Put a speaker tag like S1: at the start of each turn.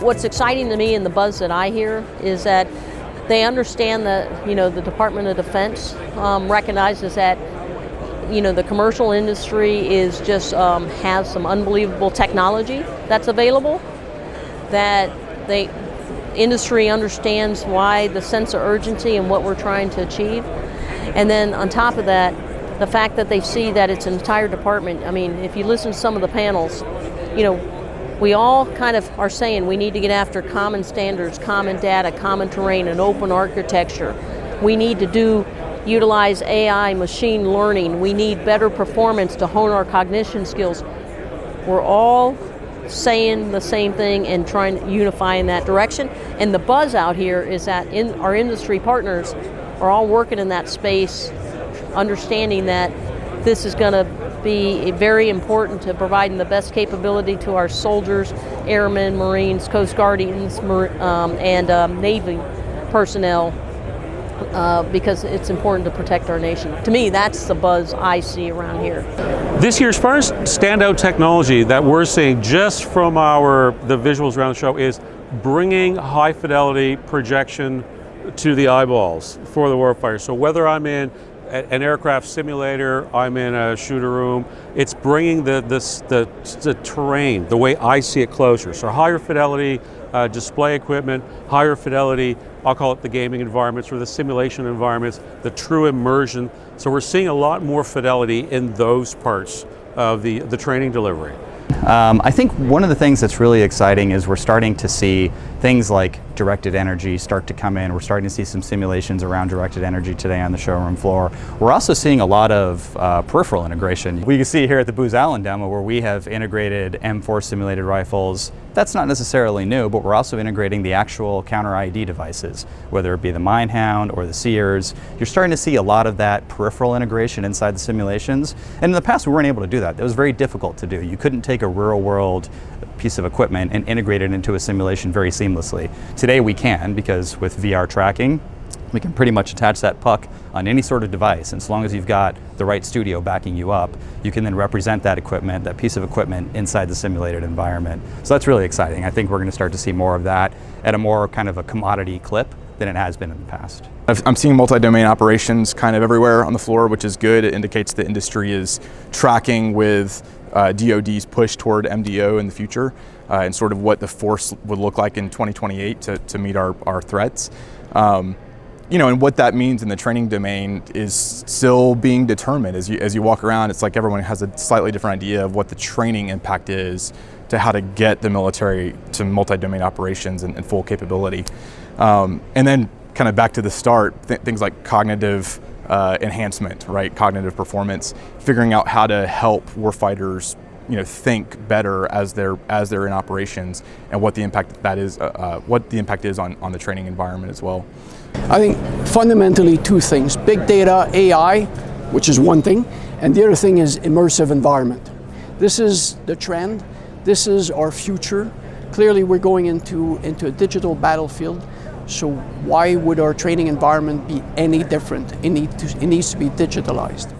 S1: what's exciting to me and the buzz that I hear is that they understand that, the Department of Defense recognizes that, the commercial industry is just has some unbelievable technology that's available, that industry understands why the sense of urgency and what we're trying to achieve. And then on top of that, the fact that they see that it's an entire department. I mean, if you listen to some of the panels, we all kind of are saying we need to get after common standards, common data, common terrain, and open architecture. We need to utilize AI, machine learning. We need better performance to hone our cognition skills. We're all saying the same thing and trying to unify in that direction. And the buzz out here is that our industry partners are all working in that space, understanding that this is going to be very important to providing the best capability to our soldiers, airmen, Marines, Coast Guardians, and Navy personnel, because it's important to protect our nation. To me, that's the buzz I see around here.
S2: This year's first standout technology that we're seeing just from the visuals around the show is bringing high fidelity projection to the eyeballs for the warfighter. So whether I'm in an aircraft simulator, I'm in a shooter room, it's bringing the terrain, the way I see it, closer. So higher fidelity display equipment, higher fidelity, I'll call it the gaming environments or the simulation environments, the true immersion. So we're seeing a lot more fidelity in those parts of the training delivery.
S3: I think one of the things that's really exciting is we're starting to see things like directed energy start to come in. We're starting to see some simulations around directed energy today on the showroom floor. We're also seeing a lot of peripheral integration. We can see here at the Booz Allen demo where we have integrated M4 simulated rifles. That's not necessarily new, but we're also integrating the actual counter-IED devices, whether it be the Minehound or the Sears. You're starting to see a lot of that peripheral integration inside the simulations. And in the past, we weren't able to do that. It was very difficult to do. You couldn't take a real-world piece of equipment and integrate it into a simulation very seamlessly. Today we can, because with VR tracking, we can pretty much attach that puck on any sort of device, and as long as you've got the right studio backing you up, you can then represent that equipment, that piece of equipment, inside the simulated environment. So that's really exciting. I think we're going to start to see more of that at a more kind of a commodity clip than it has been in the past.
S4: I'm seeing multi-domain operations kind of everywhere on the floor, which is good. It indicates the industry is tracking with DoD's push toward MDO in the future, and sort of what the force would look like in 2028 to meet our threats. And what that means in the training domain is still being determined. As you walk around, it's like everyone has a slightly different idea of what the training impact is to how to get the military to multi-domain operations and full capability. And then kind of back to the start, things like cognitive enhancement, right? Cognitive performance, figuring out how to help warfighters, think better as they're in operations, and what the impact that is, what the impact is on the training environment as well.
S5: I think fundamentally two things: big data, AI, which is one thing, and the other thing is immersive environment. This is the trend. This is our future. Clearly, we're going into a digital battlefield. So why would our training environment be any different? It needs to be digitalized.